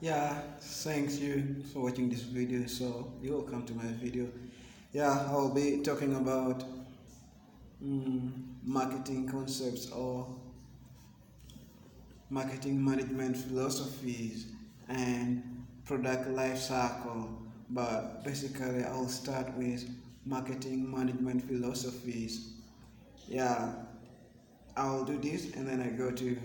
Yeah, thanks you for watching this video. So you will come to my video. Yeah, I'll be talking about marketing concepts or marketing management philosophies and product life cycle. But basically, I'll start with marketing management philosophies. Yeah, I'll do this and then I go to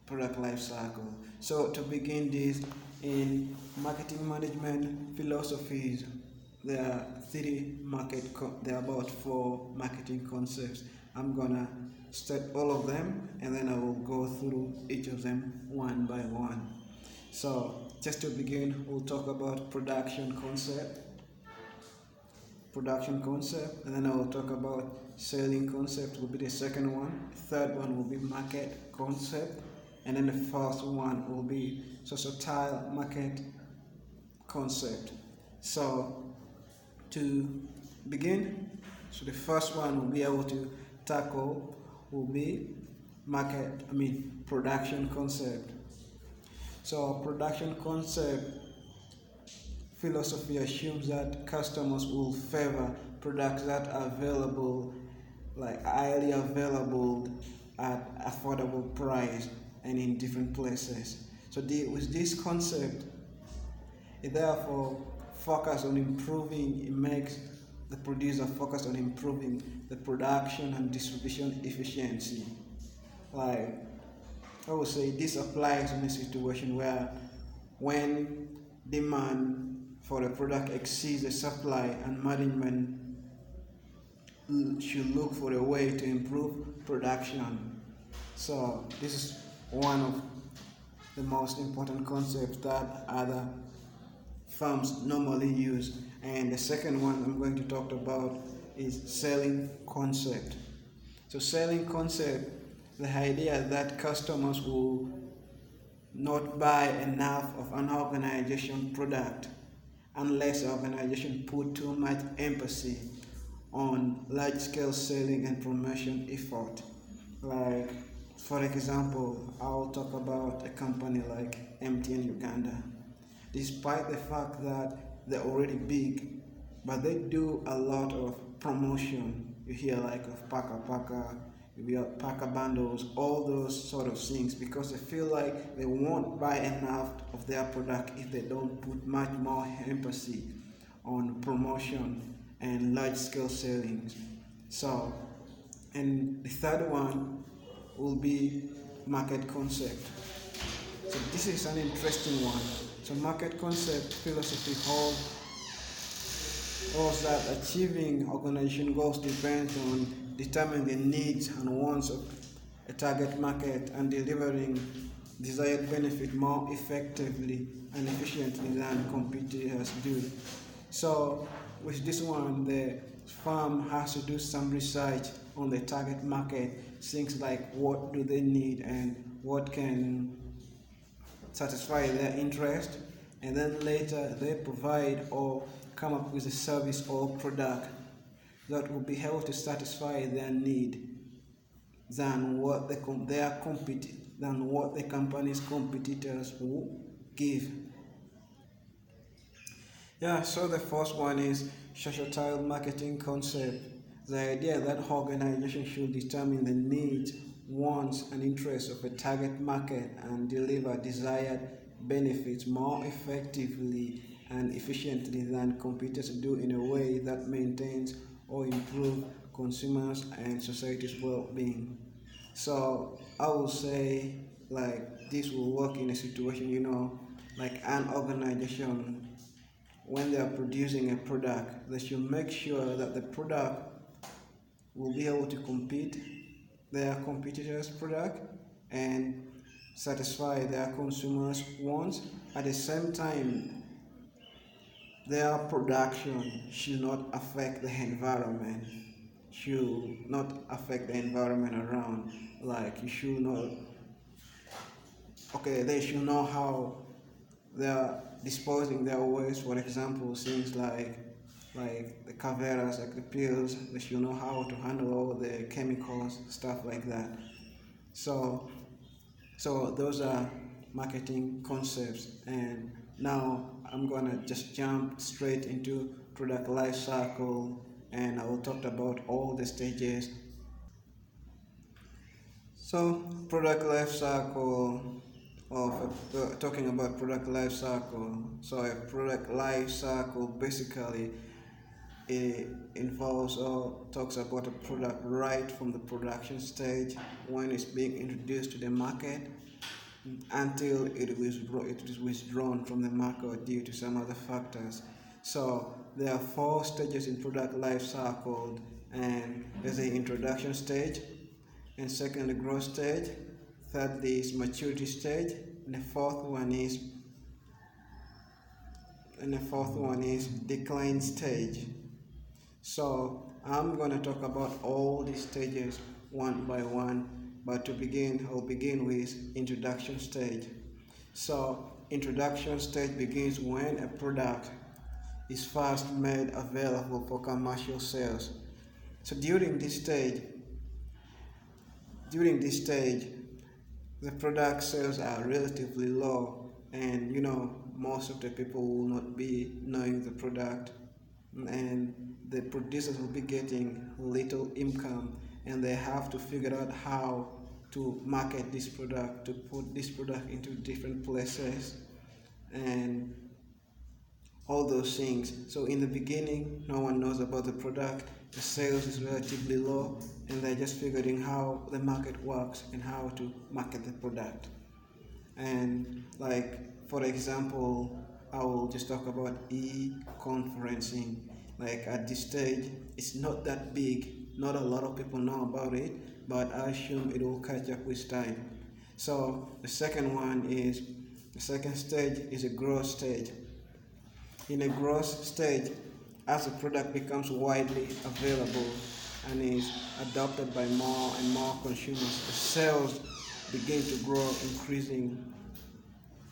product life cycle. So to begin this, in marketing management philosophies, there are there are about four marketing concepts. I'm gonna start all of them and then I will go through each of them one by one. So just to begin, we'll talk about production concept, and then I will talk about selling concept will be the second one. Third one will be market concept, and then the fourth one will be societal market concept. So to begin, so the first one we'll be able to tackle will be production concept. So production concept philosophy assumes that customers will favor products that are available, like highly available at affordable price and in different places. So with this concept, it therefore focus on improving, it makes the producer focus on improving the production and distribution efficiency. Like I would say this applies in a situation where when demand for the product exceeds the supply and management should look for a way to improve production. So this is one of the most important concepts that other firms normally use. And the second one I'm going to talk about is selling concept. So selling concept, the idea that customers will not buy enough of an organization product unless the organization put too much emphasis on large-scale selling and promotion effort. Like, for example, I'll talk about a company like MTN Uganda. Despite the fact that they're already big, but they do a lot of promotion. You hear like of Paka, you hear Paka bundles, all those sort of things, because they feel like they won't buy enough of their product if they don't put much more emphasis on promotion and large scale selling. So, and the third one will be market concept. So this is an interesting one. So market concept philosophy holds that achieving organization goals depends on determining the needs and wants of a target market and delivering desired benefit more effectively and efficiently than competitors do. So with this one, the firm has to do some research on the target market, things like what do they need and what can satisfy their interest, and then later they provide or come up with a service or product that will be able to satisfy their need than what the company's competitors will give. Yeah, so the first one is societal marketing concept. The idea that organizations should determine the needs, wants, and interests of a target market and deliver desired benefits more effectively and efficiently than competitors do in a way that maintains or improves consumers and society's well-being. So I would say like this will work in a situation, like an organization when they are producing a product, they should make sure that the product will be able to compete their competitors' product and satisfy their consumers' wants. At the same time, their production should not affect the environment, should not affect the environment around. Like you should not, okay, they should know how they are disposing their waste. For example, things like the caveras, like the pills, they should know how to handle all the chemicals, stuff like that. So so those are marketing concepts. And now I'm gonna just jump straight into product life cycle, and I will talk about all the stages. So product life cycle of talking about product life cycle. So a product life cycle basically it involves or talks about a product right from the production stage when it's being introduced to the market until it is withdrawn from the market due to some other factors. So there are four stages in product life cycle, and there's the introduction stage, and second the growth stage, third is maturity stage, and the fourth one is decline stage. So I'm going to talk about all these stages one by one, but to begin, I'll begin with introduction stage. So introduction stage begins when a product is first made available for commercial sales. So during this stage, the product sales are relatively low, and most of the people will not be knowing the product, and the producers will be getting little income, and they have to figure out how to market this product, to put this product into different places and all those things. So in the beginning, no one knows about the product, the sales is relatively low, and they're just figuring how the market works and how to market the product. And like for example, I will just talk about e-conferencing. Like at this stage, it's not that big, not a lot of people know about it, but I assume it will catch up with time. So the second stage is a growth stage. In a growth stage, as the product becomes widely available and is adopted by more and more consumers, the sales begin to grow, increasing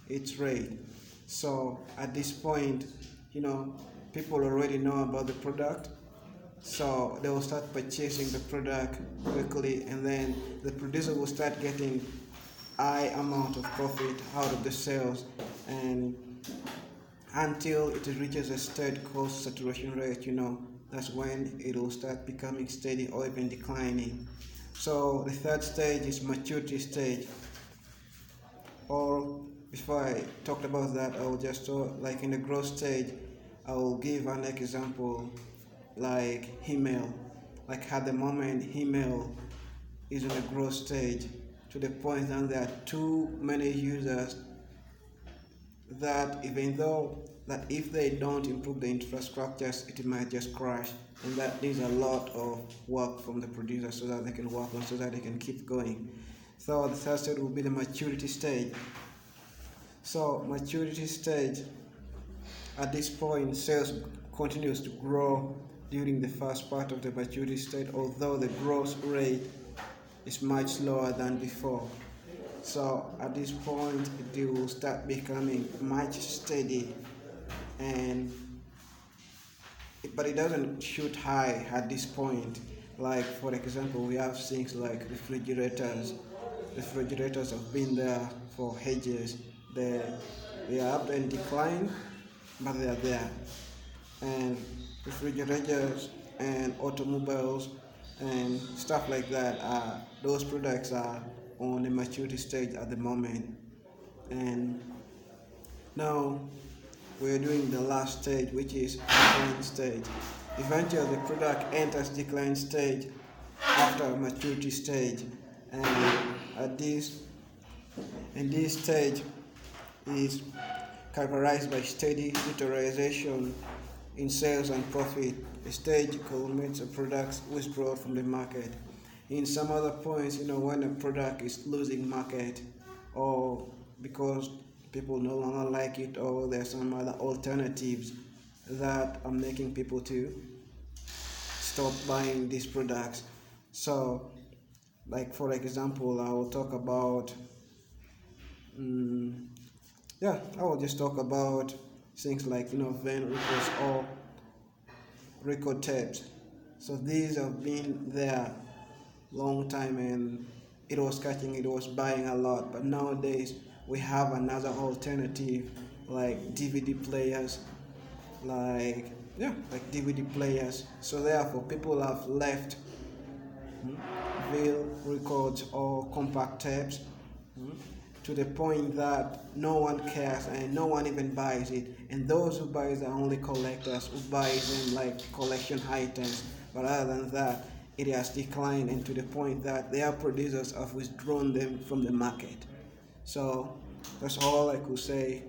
its rate. So at this point, people already know about the product, so they will start purchasing the product quickly, and then the producer will start getting high amount of profit out of the sales, and until it reaches a state called saturation rate, that's when it will start becoming steady or even declining. So the third stage is maturity stage. Or before I talked about that, I will just like in the growth stage, I will give an example like email. Like at the moment, email is in a growth stage to the point that there are too many users that if they don't improve the infrastructures, it might just crash, and that needs a lot of work from the producer so that they can work on, so that they can keep going. So the third stage will be the maturity stage. So maturity stage, at this point, sales continues to grow during the first part of the maturity stage, although the growth rate is much slower than before. So at this point, it will start becoming much steady, but it doesn't shoot high at this point. Like for example, we have things like refrigerators. Refrigerators have been there for ages. They are up and decline, but they are there. And refrigerators and automobiles and stuff like that, those products are on the maturity stage at the moment. And now we're doing the last stage, which is decline stage. Eventually the product enters decline stage after maturity stage, and this stage is characterized by steady deterioration in sales and profit. The stage culminates a product's withdrawal from the market. In some other points, when a product is losing market, or because people no longer like it, or there are some other alternatives that are making people to stop buying these products. So, like for example, I will talk about, I will just talk about things like vein records or record tapes. So these have been there long time, and it was buying a lot. But nowadays, we have another alternative like DVD players, like DVD players. So therefore, people have left vinyl records or compact tapes to the point that no one cares and no one even buys it. And those who buy it are only collectors who buy them like collection items. But other than that, it has declined, and to the point that their producers have withdrawn them from the market. So that's all I could say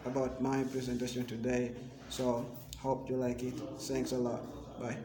about my presentation today. So hope you like it. Thanks a lot. Bye.